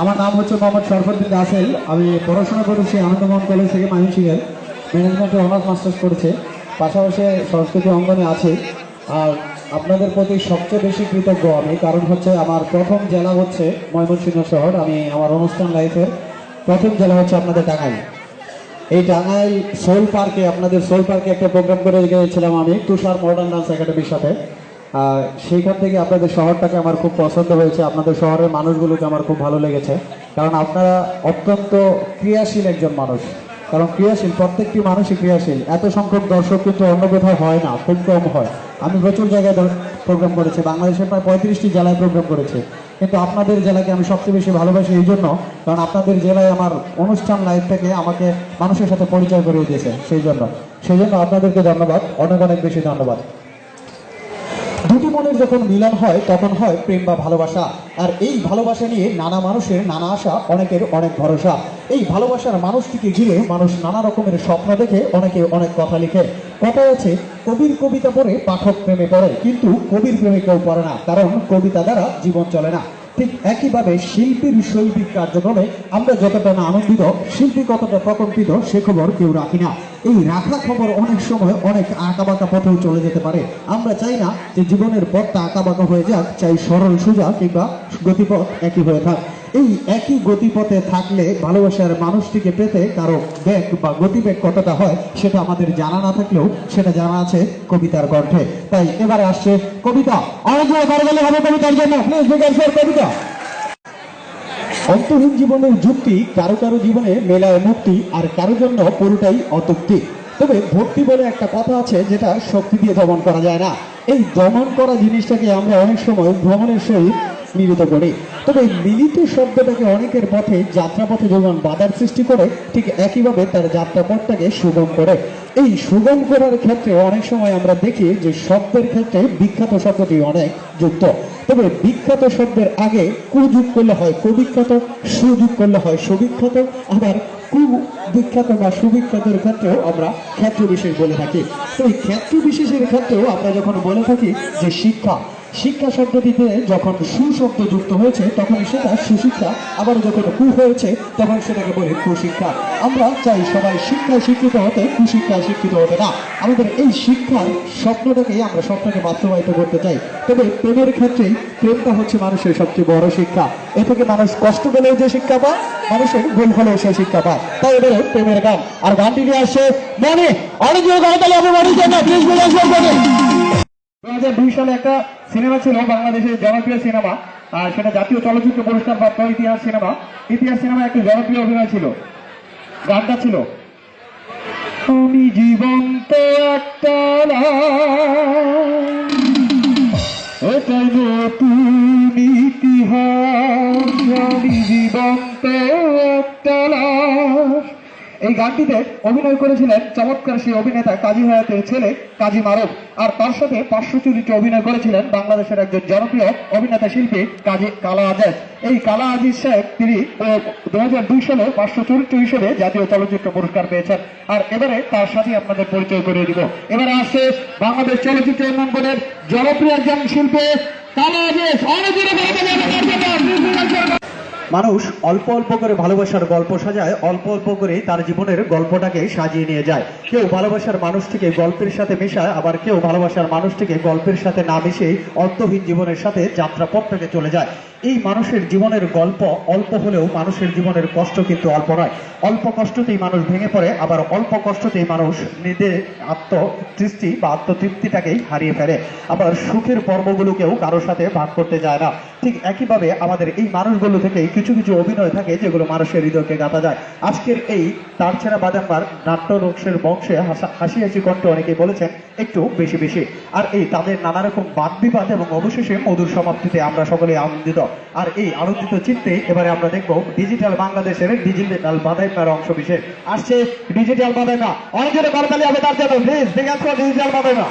আমার নাম হচ্ছে মোহাম্মদ শরফুদ্দিন রাসেল। আমি পড়াশোনা করেছি আনন্দমোহন কলেজ থেকে ময়মনসিংহের, ম্যানেজমেন্টে অনার্স মাস্টার্স করেছে, পাশাপাশি সংস্কৃতি অঙ্গনে আছে। আর আপনাদের প্রতি সবচেয়ে বেশি কৃতজ্ঞ আমি, কারণ হচ্ছে আমার প্রথম জেলা হচ্ছে ময়মনসিংহ শহর। আমি আমার অনুষ্ঠান লাইফের প্রথম জেলা হচ্ছে আপনাদের টাঙ্গাইল। এই টাঙ্গাইল সোল পার্কে, আপনাদের সোল পার্কে একটা প্রোগ্রাম করে গিয়েছিলাম আমি তুষার মডার্ন ডান্স একাডেমির সাথে। সেইখান থেকে আপনাদের শহরটাকে আমার খুব পছন্দ হয়েছে, আপনাদের শহরের মানুষগুলোকে আমার খুব ভালো লেগেছে, কারণ আপনারা অত্যন্ত ক্রিয়াশীল একজন মানুষ। কারণ ক্রিয়াশীল, প্রত্যেকটি মানুষই ক্রিয়াশীল। এত সংখ্যক দর্শক কিন্তু অন্য কোথাও হয় না, খুব কম হয়। আমি প্রচুর জায়গায় প্রোগ্রাম করেছি, বাংলাদেশের প্রায় 35টি জেলায় প্রোগ্রাম করেছি, কিন্তু আপনাদের জেলাকে আমি সবচেয়ে বেশি ভালোবাসি এই জন্য, কারণ আপনাদের জেলায় আমার অনুষ্ঠান লাইফ থেকে আমাকে মানুষের সাথে পরিচয় করিয়ে দিয়েছে। সেই জন্য আপনাদেরকে ধন্যবাদ, অনেক অনেক বেশি ধন্যবাদ। দুটি মনের যখন মিলন হয় তখন হয় প্রেম বা ভালোবাসা। আর এই ভালোবাসা নিয়ে নানা মানুষের নানা আশা, অনেকের অনেক ভরসা। এই ভালোবাসার মানুষটিকে ঘিরে মানুষ নানা রকমের স্বপ্ন দেখে, অনেকে অনেক কথা লিখে। কথা আছে, কবির কবিতা পড়ে পাঠক প্রেমে পড়ে, কিন্তু কবির প্রেমে কেউ পড়ে না, কারণ কবিতা দ্বারা জীবন চলে না। ঠিক একইভাবে শিল্পীর শৈল্পিক কার্যক্রমে আমরা যতটা না আনন্দিত, শিল্পী কতটা প্রকম্পিত সে খবর কেউ রাখি না। এই রাখা খবর অনেক সময় অনেক আঁকাবাঁকা পথেও চলে যেতে পারে। আমরা চাই না যে জীবনের পথটা আঁকাবাঁকা হয়ে যাক, চাই সরল সোজা কিংবা গতিপথ একই হয়ে থাক। এই একই গতিপথে থাকলে ভালোবাসার মানুষটিকে পেতে কারো বেগ বা গতিবেগ কতটা হয় সেটা আমাদের জানা না থাকলেও সেটা জানা আছে কবিতার কণ্ঠে। তাই এবারে আসছে কবিতা। অনেক গেলে হবে কবিতার জন্য, প্লিজ বিগ ফর কবিতা। অন্তহীন জীবনের যুক্তি কারো কারো জীবনে মেলায় মুক্তি, আর কারো জন্য পুরোটাই অতৃপ্তি। তবে ভক্তি বলে একটা কথা আছে যেটা শক্তি দিয়ে দমন করা যায় না। এই দমন করা জিনিসটাকে আমরা অনেক সময় ভ্রমণের সহিত মিলিত করি। তবে মিলিত শব্দটাকে অনেকের পথে, যাত্রাপথে যেমন বাধার সৃষ্টি করে, ঠিক একইভাবে তার যাত্রাপথটাকে সুগম করে। এই সুগম করার ক্ষেত্রে অনেক সময় আমরা দেখি যে শব্দের ক্ষেত্রে বিখ্যাত শব্দটি অনেক যুক্ত। তবে বিখ্যাত শব্দের আগে কুযোগ করলে হয় কুবিখ্যাত, সুযোগ করলে হয় সুবিখ্যাত, আবার কুবিখ্যাত বা সুবিখ্যাতের ক্ষেত্রেও আমরা ক্ষেত্র বিশেষ বলে থাকি। তো এই ক্ষেত্র বিশেষের ক্ষেত্রেও আমরা যখন বলে থাকি যে শিক্ষা, শিক্ষা শব্দটিতে যখন সুশব্দ যুক্ত হয়েছে তখন সেটা সুশিক্ষা, আবার যখন কু হয়েছে তখন সেটাকে বলে কুশিক্ষা। আমরা চাই সবাই শিক্ষায় শিক্ষিত হতে, কুশিক্ষায় শিক্ষিত হতে না। আমাদের এই শিক্ষার স্বপ্নটাকেই আমরা স্বপ্নকে বাস্তবায়িত করতে চাই। তবে প্রেমের ক্ষেত্রেই প্রেমটা হচ্ছে মানুষের সবচেয়ে বড় শিক্ষা। এ থেকে মানুষ কষ্ট পেলেও যে শিক্ষা পায়, মানুষের ভুল হলেও সে শিক্ষা পায়। তাই এবারে প্রেমের গান, আর গানটি নিয়ে আসছে মনে অনেক জন্য 2002 সালে একটা সিনেমা ছিল বাংলাদেশের জনপ্রিয় সিনেমা, আর সেটা জাতীয় চলচ্চিত্র পুরস্কার প্রাপ্ত ইতিহাস সিনেমা। ইতিহাস সিনেমা একটা জনপ্রিয় অভিনয় ছিল, গানটা ছিল আমি জীবন্ত একটা এটাই নতুন ইতিহাস, আমি জীবন্ত একটা। এই গানটিতে অভিনয় করেছিলেন চমৎকার সেই অভিনেতা কাজী হায়াতের ছেলে কাজী মারুফ, আর তার সাথে পার্শ্ব চরিত্রে অভিনয় করেছিলেন বাংলাদেশের একজন জনপ্রিয় অভিনেতা শিল্পী কাজী কালা আজিজ। এই কালা আজিজ সাহেব তিনি 2002 সালে পার্শ্ব চরিত্র হিসেবে জাতীয় চলচ্চিত্র পুরস্কার পেয়েছেন। আর এবারে তার সাথে আপনাদের পরিচয় করিয়ে দিব। এবারে আসছে বাংলাদেশ চলচ্চিত্র অঙ্গনের জনপ্রিয় একজন শিল্পী কালা আজিজ। মানুষ অল্প অল্প করে ভালোবাসার গল্প সাজায়, অল্প অল্প করে তার জীবনের গল্পটাকে সাজিয়ে নিয়ে যায়। কেউ ভালোবাসার মানুষটিকে গল্পের সাথে মেশায়, আবার কেউ ভালোবাসার মানুষটিকে গল্পের সাথে না মিশিয়ে অন্তহীন জীবনের সাথে যাত্রাপথটাকে চলে যায়। এই মানুষের জীবনের গল্প অল্প হলেও মানুষের জীবনের কষ্ট কিন্তু অল্প নয়। অল্প কষ্টতেই মানুষ ভেঙে পড়ে, আবার অল্প কষ্টতেই মানুষ নিজের আত্মতৃষ্টি বা আত্মতৃপ্তিটাকেই হারিয়ে ফেলে, আবার সুখের পর্বগুলোকেও কারোর সাথে ভাগ করতে যায় না। ঠিক একইভাবে আমাদের এই মানুষগুলো থেকে কিছু কিছু অভিনয় থাকে যেগুলো মানুষের হৃদয়কে গাঁথা যায়। আজকের এই তার ছেড়া বাদাম্বার নাট্য রোগের বংশে হাসি হাসি কণ্ঠ অনেকেই বলেছেন একটু বেশি বেশি। আর এই তাদের নানা রকম বাদ বিবাদ এবং অবশেষে মধুর সমাপ্তিতে আমরা সকলে আনন্দিত। আর এই আনন্দিত চিত্তে এবারে আমরা দেখবো ডিজিটাল বাংলাদেশের ডিজিটাল বাদাইমার অংশ বিশেষ। আসছে ডিজিটাল বাদাইমা, অনেক জোরে করতালি হবে তার জন্য, প্লিজ ডিজিটাল বাদাইমা।